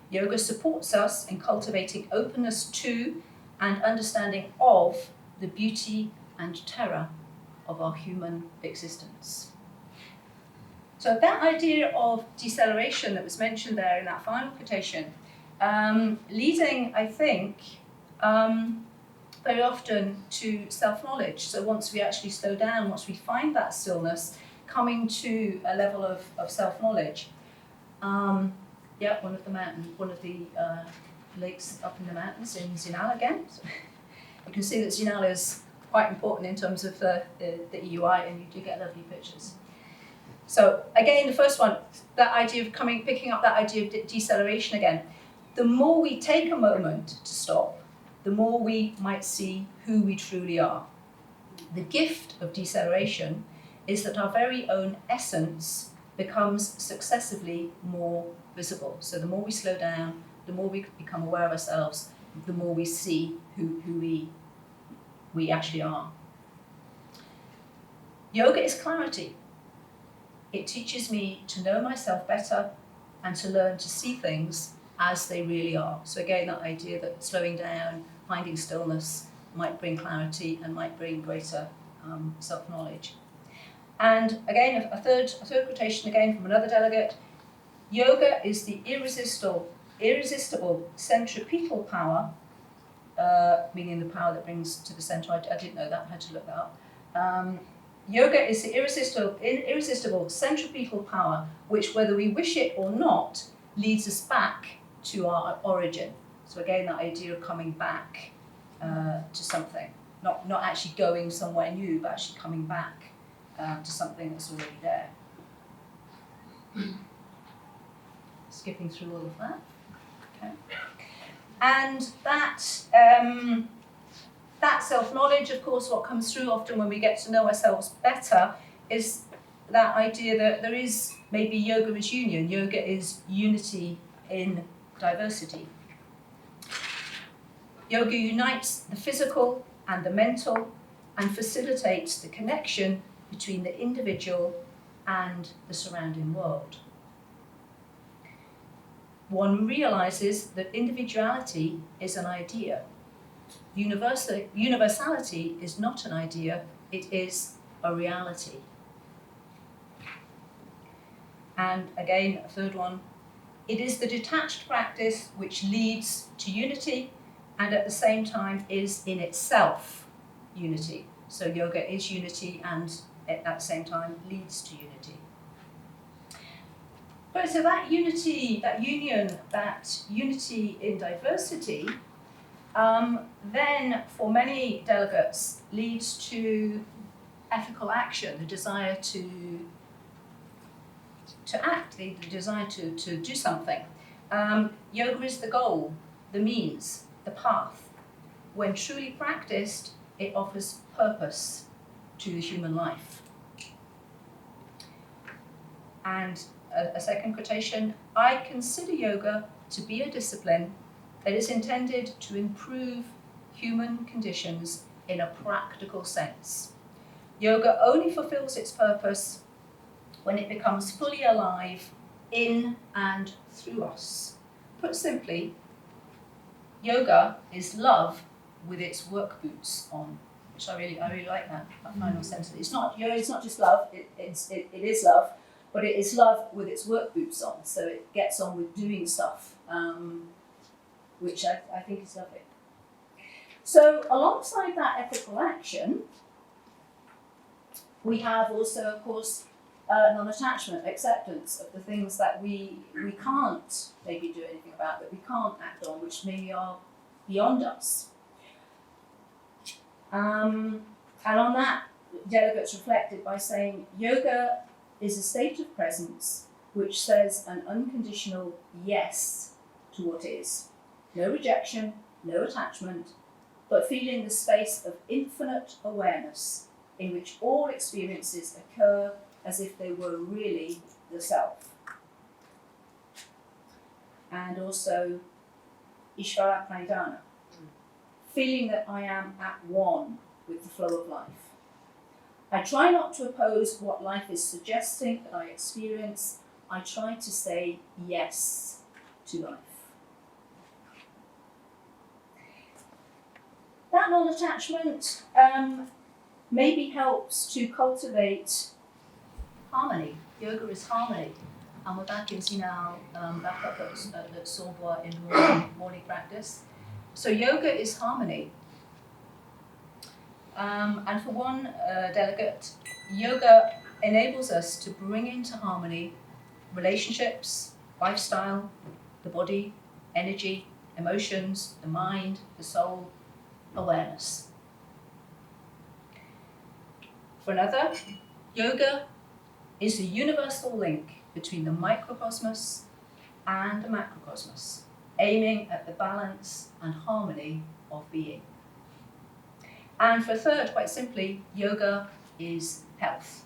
Yoga supports us in cultivating openness to and understanding of the beauty and terror of our human existence. So that idea of deceleration that was mentioned there in that final quotation, leading, I think, very often to self-knowledge. So once we actually slow down, once we find that stillness, coming to a level of self-knowledge. One of the lakes up in the mountains in Zinal again. So you can see that Zinal is quite important in terms of the EUY, and you do get lovely pictures. So again, the first one, that idea of picking up that idea of deceleration again. The more we take a moment to stop, the more we might see who we truly are. The gift of deceleration is that our very own essence becomes successively more visible. So the more we slow down, the more we become aware of ourselves, the more we see who we actually are. Yoga is clarity. It teaches me to know myself better and to learn to see things as they really are. So again, that idea that slowing down, finding stillness might bring clarity and might bring greater self-knowledge. And again, a third quotation again from another delegate. Yoga is the irresistible centripetal power, meaning the power that brings to the center. I didn't know that, I had to look that up. Yoga is the irresistible centripetal power which, whether we wish it or not, leads us back to our origin. So again, that idea of coming back to something, not actually going somewhere new, but actually coming back to something that's already there. Skipping through all of that. Okay. And that self-knowledge, of course, what comes through often when we get to know ourselves better is that idea that there is maybe yoga is union. Yoga is unity in diversity. Yoga unites the physical and the mental and facilitates the connection between the individual and the surrounding world. One realizes that individuality is an idea. Universality is not an idea, it is a reality. And again, a third one, it is the detached practice which leads to unity and at the same time is in itself unity. So yoga is unity and at the same time leads to unity. But so that unity, that union, that unity in diversity, then for many delegates leads to ethical action, the desire to act, the desire to do something. Yoga is the goal, the means, the path. When truly practiced, it offers purpose to the human life. And a second quotation, I consider yoga to be a discipline that is intended to improve human conditions in a practical sense. Yoga only fulfills its purpose when it becomes fully alive in and through us. Put simply, yoga is love with its work boots on, which I really like that final sentence. It's not just love, it is love, but it is love with its work boots on, so it gets on with doing stuff, which I think is lovely. So alongside that ethical action, we have also, of course, non-attachment, acceptance of the things that we can't maybe do anything about, that we can't act on, which maybe are beyond us. And on that, delegates reflected by saying, yoga is a state of presence which says an unconditional yes to what is. No rejection, no attachment, but feeling the space of infinite awareness in which all experiences occur as if they were really the self. And also Ishvara Pranidhana, feeling that I am at one with the flow of life. I try not to oppose what life is suggesting that I experience. I try to say yes to life. That non-attachment maybe helps to cultivate harmony. Yoga is harmony. And we're back into now, back up at Sorbwa in morning practice. So yoga is harmony. And for one delegate, yoga enables us to bring into harmony relationships, lifestyle, the body, energy, emotions, the mind, the soul, awareness. For another, yoga is the universal link between the microcosmos and the macrocosmos, aiming at the balance and harmony of being. And for a third, quite simply, yoga is health,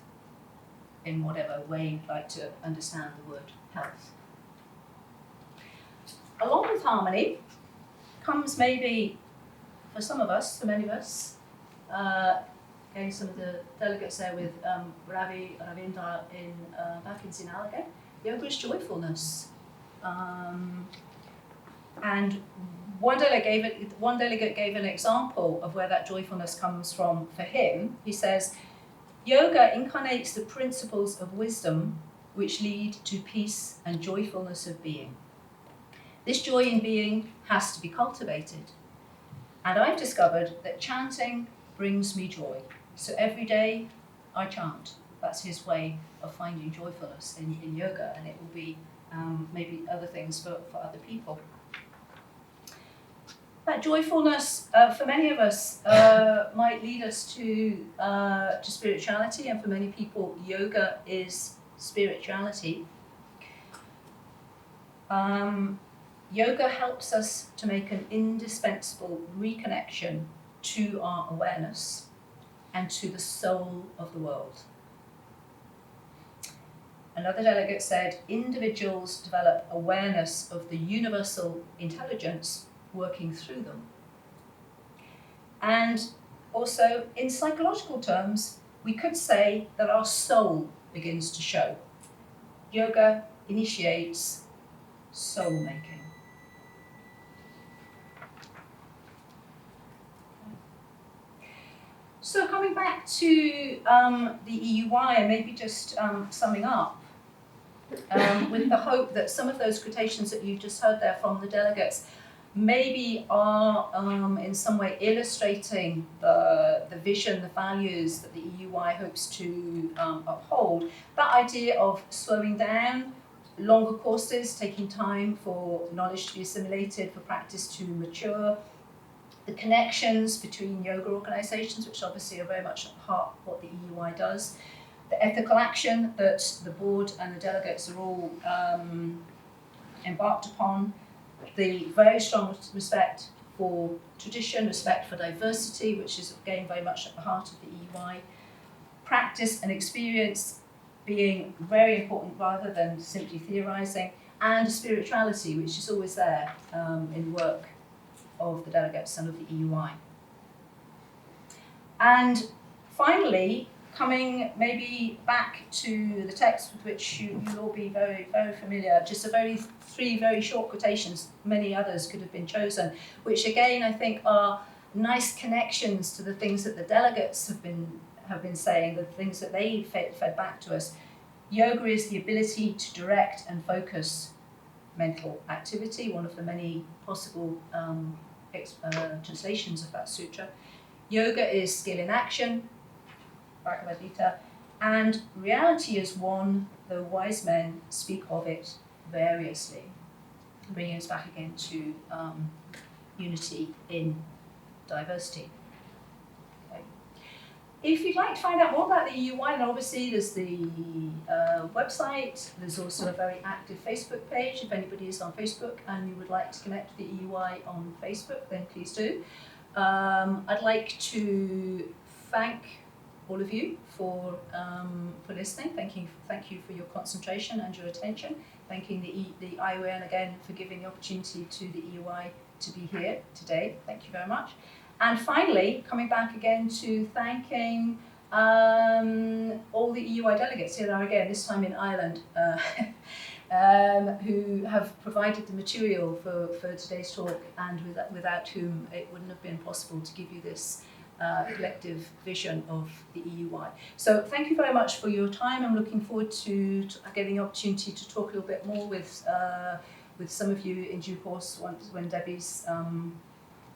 in whatever way you'd like to understand the word health. Along with harmony comes maybe, for some of us, for many of us, again, some of the delegates there with Ravi Ravindra back in Sinal again. Yoga is joyfulness. And one delegate gave an example of where that joyfulness comes from for him. He says, yoga incarnates the principles of wisdom which lead to peace and joyfulness of being. This joy in being has to be cultivated. And I've discovered that chanting brings me joy. So every day I chant. That's his way of finding joyfulness in yoga, and it will be maybe other things for other people. That joyfulness, for many of us, might lead us to spirituality, and for many people, yoga is spirituality. Yoga helps us to make an indispensable reconnection to our awareness and to the soul of the world. Another delegate said, individuals develop awareness of the universal intelligence working through them. And also, in psychological terms, we could say that our soul begins to show. Yoga initiates soul making. So coming back to the EUY, and maybe just summing up, with the hope that some of those quotations that you've just heard there from the delegates maybe are in some way illustrating the vision, the values that the EUY hopes to uphold. That idea of slowing down, longer courses, taking time for knowledge to be assimilated, for practice to mature, the connections between yoga organisations, which obviously are very much at the heart of what the EUY does, the ethical action that the board and the delegates are all embarked upon, the very strong respect for tradition, respect for diversity, which is again very much at the heart of the EUY, practice and experience being very important rather than simply theorising, and spirituality, which is always there in work of the delegates and of the EUY. And finally, coming maybe back to the text with which you'll all be very, very familiar, just three very short quotations, many others could have been chosen, which again I think are nice connections to the things that the delegates have been saying, the things that they fed back to us. Yoga is the ability to direct and focus mental activity, one of the many possible translations of that sutra. Yoga is skill in action, Bhagavad Gita, and reality is one, though wise men speak of it variously, bringing us back again to unity in diversity. Okay. If you'd like to find out more about the EUY, then obviously there's the website. There's also a very active Facebook page. If anybody is on Facebook and you would like to connect to the EUY on Facebook, then please do. I'd like to thank all of you for listening. Thank you for your concentration and your attention. Thanking the IYN again for giving the opportunity to the EUY to be here today. Thank you very much. And finally, coming back again to thanking all the EUY delegates here are again, this time in Ireland, who have provided the material for today's talk, and without whom it wouldn't have been possible to give you this collective vision of the EUY. So thank you very much for your time. I'm looking forward to getting the opportunity to talk a little bit more with some of you in due course when Debbie's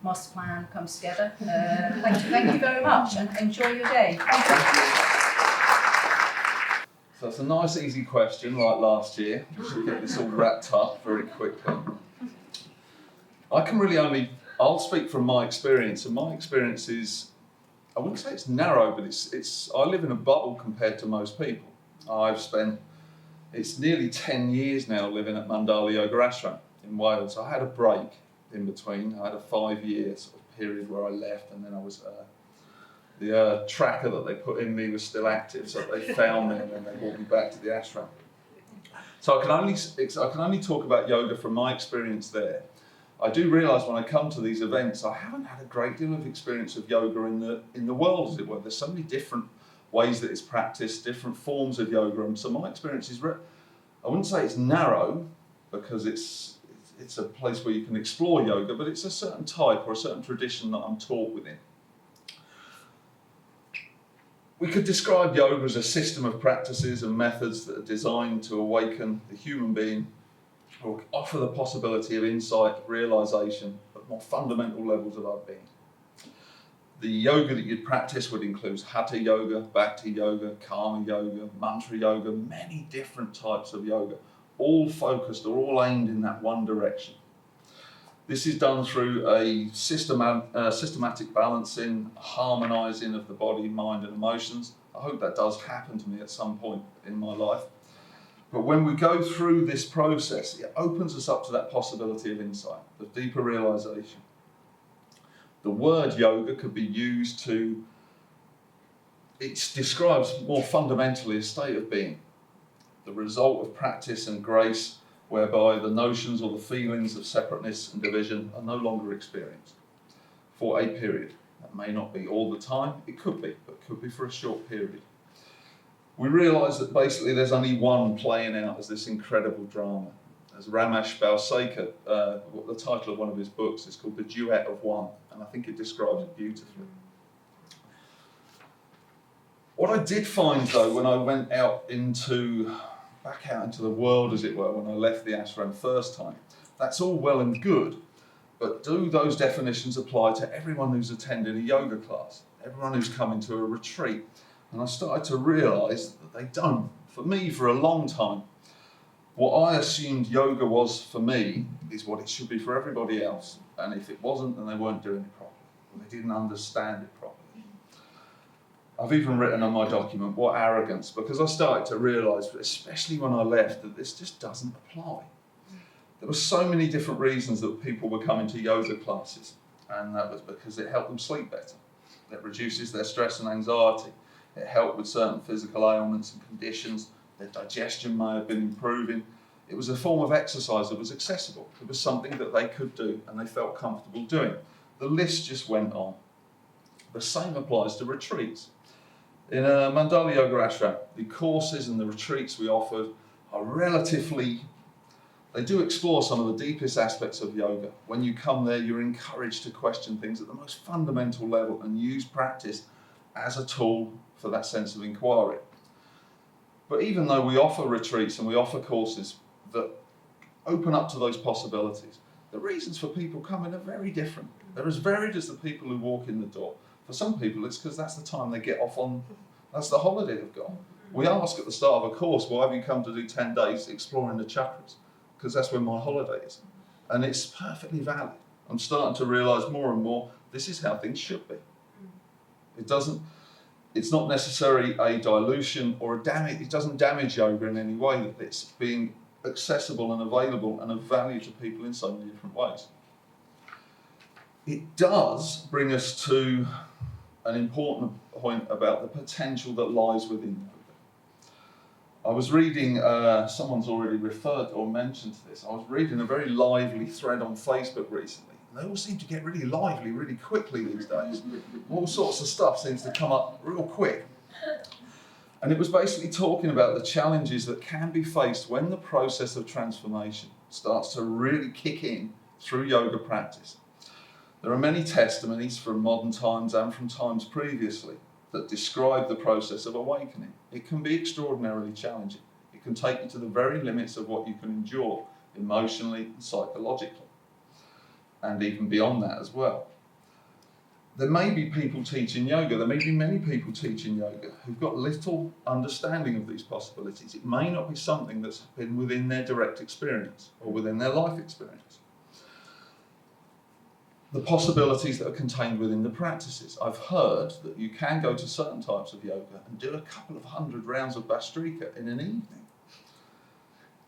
master plan comes together. Thank you very much, and enjoy your day. Thank you. So it's a nice easy question like last year. We should get this all wrapped up very quickly. I'll speak from my experience, and my experience is, I wouldn't say it's narrow, but I live in a bubble compared to most people. It's nearly 10 years now living at Mandala Yoga Ashram in Wales. I had a break in between. I had a 5-year sort of period where I left, and then I was, the tracker that they put in me was still active, so they found me and then they brought me back to the ashram. So I can only talk about yoga from my experience there. I do realise when I come to these events, I haven't had a great deal of experience of yoga in the world, as it were. There's so many different ways that it's practiced, different forms of yoga, and so my experience is, I wouldn't say it's narrow, because it's a place where you can explore yoga, but it's a certain type or a certain tradition that I'm taught within. We could describe yoga as a system of practices and methods that are designed to awaken the human being, or offer the possibility of insight, realisation at more fundamental levels of our being. The yoga that you'd practice would include hatha yoga, bhakti yoga, karma yoga, mantra yoga, many different types of yoga, all focused or all aimed in that one direction. This is done through a systematic balancing, harmonising of the body, mind and emotions. I hope that does happen to me at some point in my life. But when we go through this process, it opens us up to that possibility of insight, of deeper realisation. The word yoga could be used to, it describes more fundamentally a state of being, the result of practice and grace, whereby the notions or the feelings of separateness and division are no longer experienced for a period. That may not be all the time, it could be, but it could be for a short period. We realise that basically there's only one playing out as this incredible drama. As Ramesh Balsekar, the title of one of his books is called The Duet of One, and I think it describes it beautifully. What I did find though, when I went back out into the world, as it were, when I left the ashram first time, that's all well and good, but do those definitions apply to everyone who's attending a yoga class, everyone who's coming to a retreat? And I started to realise that they don't. For me, for a long time, what I assumed yoga was for me is what it should be for everybody else. And if it wasn't, then they weren't doing it properly, or they didn't understand it properly. I've even written on my document, what arrogance, because I started to realise, especially when I left, that this just doesn't apply. There were so many different reasons that people were coming to yoga classes, and that was because it helped them sleep better. It reduces their stress and anxiety. It helped with certain physical ailments and conditions. Their digestion may have been improving. It was a form of exercise that was accessible. It was something that they could do and they felt comfortable doing. The list just went on. The same applies to retreats. In a Mandala Yoga Ashram, the courses and the retreats we offered are they do explore some of the deepest aspects of yoga. When you come there, you're encouraged to question things at the most fundamental level and use practice as a tool for that sense of inquiry. But even though we offer retreats and we offer courses that open up to those possibilities, the reasons for people coming are very different. They're as varied as the people who walk in the door. For some people, it's because that's the time they get off on, that's the holiday they've got. We ask at the start of a course, why have you come to do 10 days exploring the chakras? Because that's when my holiday is. And it's perfectly valid. I'm starting to realise more and more, this is how things should be. It's not necessarily a dilution or a damage. It doesn't damage yoga in any way. That it's being accessible and available and of value to people in so many different ways. It does bring us to an important point about the potential that lies within yoga. I was reading, someone's already referred or mentioned this, I was reading a very lively thread on Facebook recently. They all seem to get really lively really quickly these days. All sorts of stuff seems to come up real quick. And it was basically talking about the challenges that can be faced when the process of transformation starts to really kick in through yoga practice. There are many testimonies from modern times and from times previously that describe the process of awakening. It can be extraordinarily challenging. It can take you to the very limits of what you can endure emotionally and psychologically, and even beyond that as well. There may be people teaching yoga, there may be many people teaching yoga who've got little understanding of these possibilities. It may not be something that's been within their direct experience or within their life experience. The possibilities that are contained within the practices. I've heard that you can go to certain types of yoga and do a couple of 100 rounds of Bhastrika in an evening.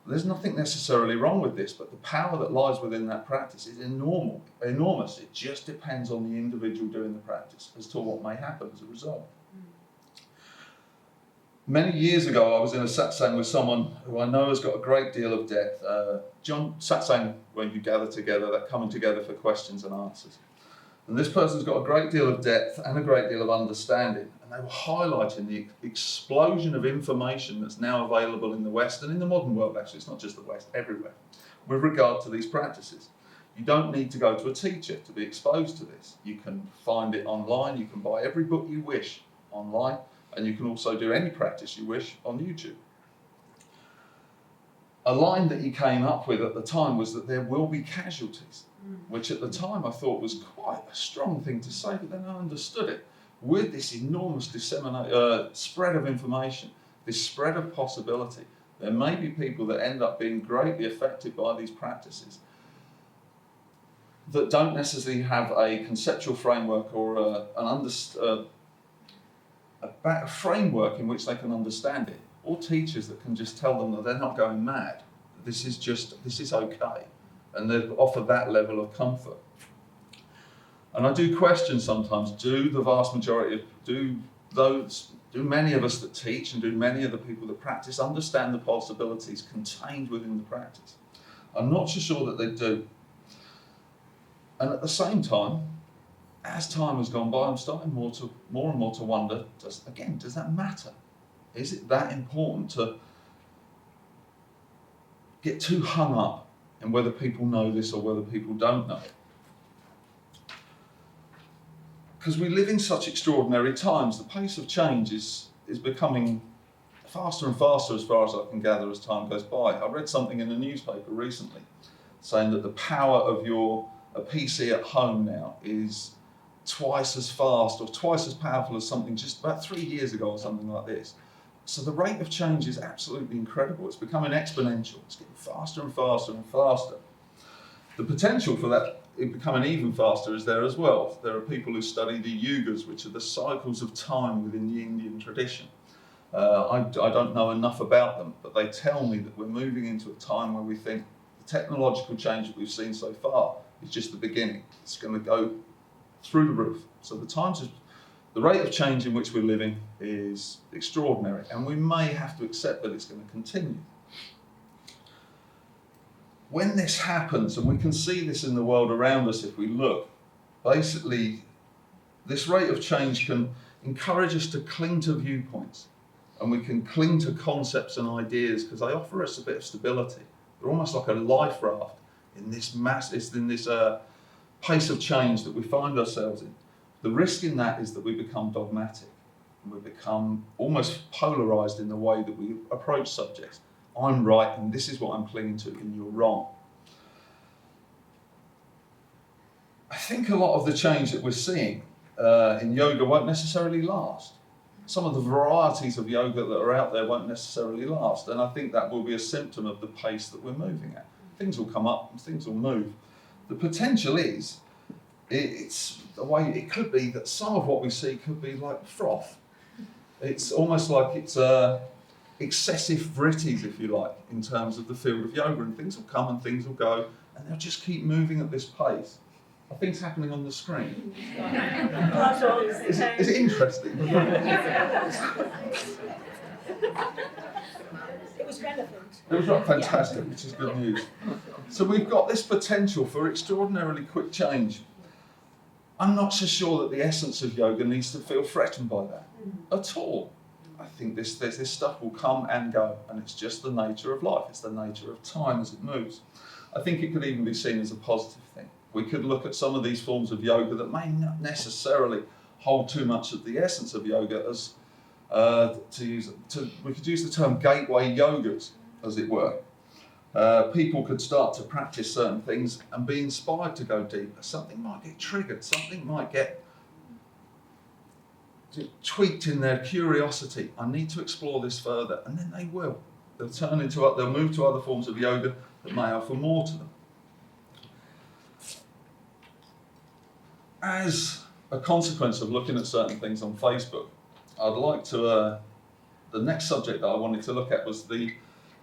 There's nothing necessarily wrong with this, but the power that lies within that practice is enormous. It just depends on the individual doing the practice as to what may happen as a result. Many years ago, I was in a satsang with someone who I know has got a great deal of depth. Satsang, when you gather together, that coming together for questions and answers. And this person's got a great deal of depth and a great deal of understanding. And they were highlighting the explosion of information that's now available in the West and in the modern world, actually. It's not just the West, everywhere, with regard to these practices. You don't need to go to a teacher to be exposed to this. You can find it online. You can buy every book you wish online. And you can also do any practice you wish on YouTube. A line that he came up with at the time was that there will be casualties, which at the time I thought was quite a strong thing to say, but then I understood it. With this enormous spread of information, this spread of possibility, there may be people that end up being greatly affected by these practices that don't necessarily have a conceptual framework or a framework in which they can understand it, or teachers that can just tell them that they're not going mad. This is okay, and they offer that level of comfort. And I do question sometimes: do the vast majority do many of us that teach and do many of the people that practice understand the possibilities contained within the practice? I'm not so sure that they do. And at the same time, as time has gone by, I'm starting more and more to wonder, does that matter? Is it that important to get too hung up in whether people know this or whether people don't know it? Because we live in such extraordinary times. The pace of change is becoming faster and faster as far as I can gather as time goes by. I read something in the newspaper recently saying that the power of a PC at home now is twice as fast or twice as powerful as something just about 3 years ago or something like this. So the rate of change is absolutely incredible. It's becoming exponential. It's getting faster and faster and faster. The potential for that it becoming even faster is there as well. There are people who study the yugas, which are the cycles of time within the Indian tradition. I don't know enough about them, but they tell me that we're moving into a time where we think the technological change that we've seen so far is just the beginning. It's going to go through the roof. So the rate of change in which we're living is extraordinary, and we may have to accept that it's going to continue. When this happens, and we can see this in the world around us if we look, basically this rate of change can encourage us to cling to viewpoints, and we can cling to concepts and ideas because they offer us a bit of stability. They're almost like a life raft in this pace of change that we find ourselves in. The risk in that is that we become dogmatic, and we become almost polarized in the way that we approach subjects. I'm right, and this is what I'm clinging to, and you're wrong. I think a lot of the change that we're seeing in yoga won't necessarily last. Some of the varieties of yoga that are out there won't necessarily last, and I think that will be a symptom of the pace that we're moving at. Things will come up and things will move. The potential is, it's the way it could be that some of what we see could be like froth. It's almost like it's excessive vrittis, if you like, in terms of the field of yoga, and things will come and things will go, and they'll just keep moving at this pace. Are things happening on the screen? Is it interesting? It was relevant. It was not fantastic, which is good news. So we've got this potential for extraordinarily quick change. I'm not so sure that the essence of yoga needs to feel threatened by that at all. I think this stuff will come and go, and it's just the nature of life. It's the nature of time as it moves. I think it could even be seen as a positive thing. We could look at some of these forms of yoga that may not necessarily hold too much of the essence of yoga as we could use the term gateway yogas, as it were. People could start to practice certain things and be inspired to go deeper. Something might get triggered, something might get tweaked in their curiosity. I need to explore this further, and then they will. They'll move to other forms of yoga that may offer more to them. As a consequence of looking at certain things on Facebook, I'd like to, the next subject that I wanted to look at was the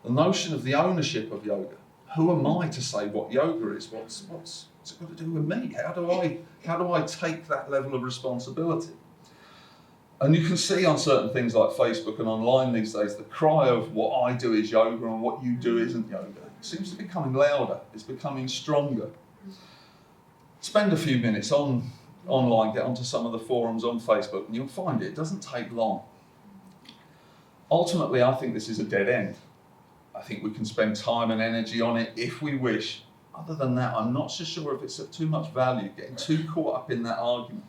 notion of the ownership of yoga. Who am I to say what yoga is? What's it got to do with me? How do I take that level of responsibility? And you can see on certain things like Facebook and online these days, the cry of what I do is yoga and what you do isn't yoga. It seems to be becoming louder, it's becoming stronger. Spend a few minutes online, get onto some of the forums on Facebook, and you'll find it doesn't take long. Ultimately, I think this is a dead end. I think we can spend time and energy on it if we wish. Other than that, I'm not so sure if it's of too much value, getting too caught up in that argument.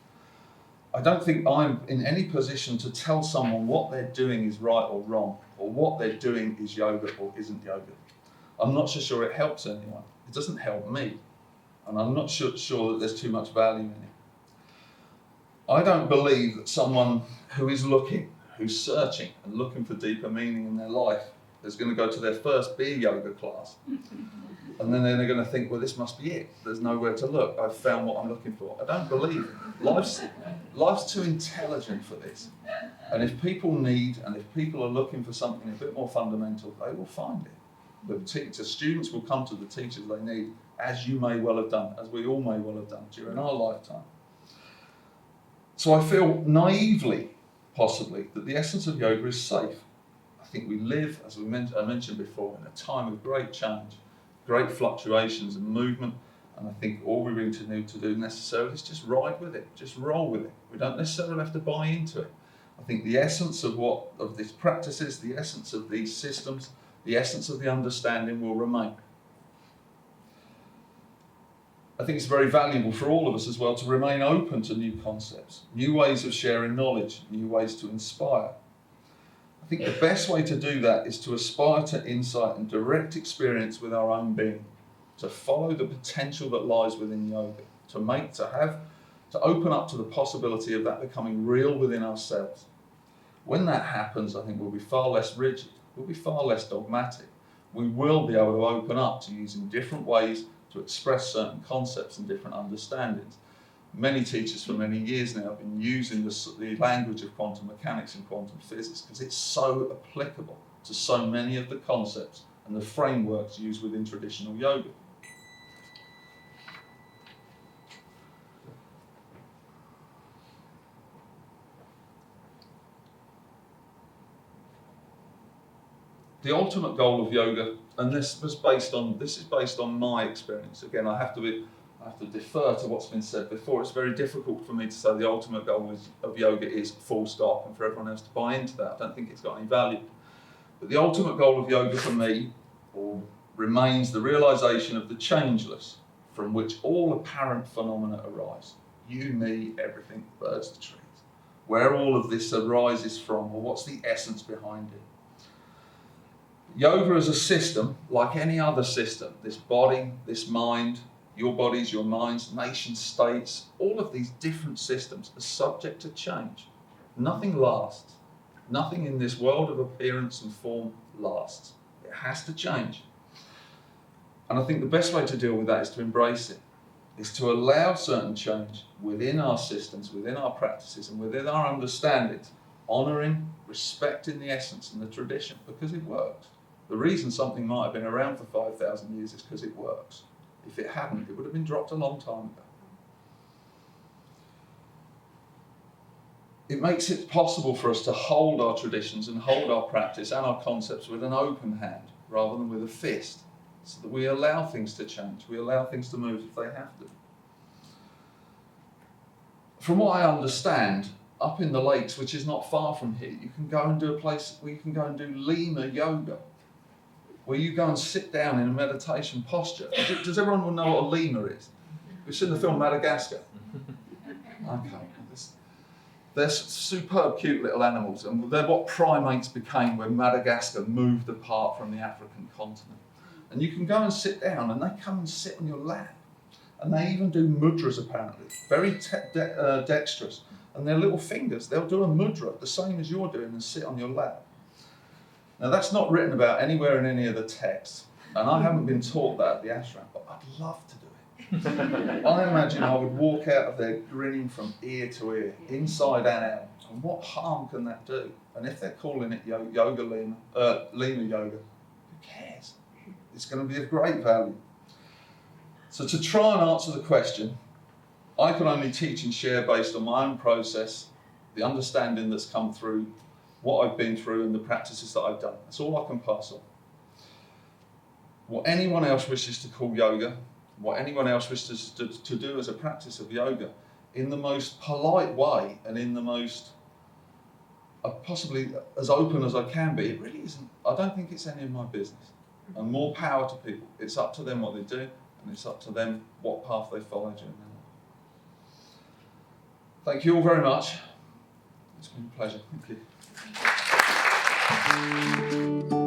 I don't think I'm in any position to tell someone what they're doing is right or wrong, or what they're doing is yoga or isn't yoga. I'm not so sure it helps anyone. It doesn't help me. And I'm not sure that there's too much value in it. I don't believe that someone who is looking, who's searching and looking for deeper meaning in their life is going to go to their first beer yoga class. And then they're going to think, well, this must be it. There's nowhere to look. I've found what I'm looking for. I don't believe it. Life's too intelligent for this. And if people are looking for something a bit more fundamental, they will find it. The students will come to the teachers they need, as you may well have done, as we all may well have done during our lifetime. So I feel naively, possibly, that the essence of yoga is safe. I think we live, as I mentioned before, in a time of great change, great fluctuations and movement, and I think all we really need to do necessarily is just ride with it, just roll with it. We don't necessarily have to buy into it. I think the essence of these practices, the essence of these systems, the essence of the understanding will remain. I think it's very valuable for all of us as well to remain open to new concepts, new ways of sharing knowledge, new ways to inspire. I think the best way to do that is to aspire to insight and direct experience with our own being, to follow the potential that lies within yoga, to open up to the possibility of that becoming real within ourselves. When that happens, I think we'll be far less rigid, we'll be far less dogmatic. We will be able to open up to using different ways to express certain concepts and different understandings. Many teachers for many years now have been using the language of quantum mechanics and quantum physics because it's so applicable to so many of the concepts and the frameworks used within traditional yoga. The ultimate goal of yoga, and this is based on my experience. Again, I have to defer to what's been said before. It's very difficult for me to say the ultimate goal of yoga is full stop, and for everyone else to buy into that. I don't think it's got any value. But the ultimate goal of yoga for me remains the realization of the changeless, from which all apparent phenomena arise. You, me, everything, birds, the trees. Where all of this arises from, or what's the essence behind it. Yoga as a system, like any other system, this body, this mind, your bodies, your minds, nation states, all of these different systems are subject to change. Nothing lasts. Nothing in this world of appearance and form lasts. It has to change. And I think the best way to deal with that is to embrace it, is to allow certain change within our systems, within our practices, and within our understandings, honouring, respecting the essence and the tradition, because it works. The reason something might have been around for 5,000 years is because it works. If it hadn't, it would have been dropped a long time ago. It makes it possible for us to hold our traditions and hold our practice and our concepts with an open hand rather than with a fist, so that we allow things to change, we allow things to move if they have to. From what I understand, up in the lakes, which is not far from here, you can go and do a place where you can go and do Lima yoga, where you go and sit down in a meditation posture. Does everyone know what a lemur is? We've seen the film Madagascar. Okay. They're superb, cute little animals, and they're what primates became when Madagascar moved apart from the African continent. And you can go and sit down, and they come and sit on your lap. And they even do mudras, apparently, very dexterous. And their little fingers, they'll do a mudra, the same as you're doing, and sit on your lap. Now, that's not written about anywhere in any of the texts, and I haven't been taught that at the ashram, but I'd love to do it. I imagine I would walk out of there grinning from ear to ear, inside and out, and what harm can that do? And if they're calling it Lima yoga, who cares? It's going to be of great value. So to try and answer the question, I can only teach and share based on my own process the understanding that's come through what I've been through and the practices that I've done. That's all I can pass on. What anyone else wishes to call yoga, what anyone else wishes to do as a practice of yoga, in the most polite way and in the most possibly as open as I can be, it really isn't. I don't think it's any of my business. And more power to people. It's up to them what they do, and it's up to them what path they follow during their life. Thank you all very much. It's been a pleasure. Thank you.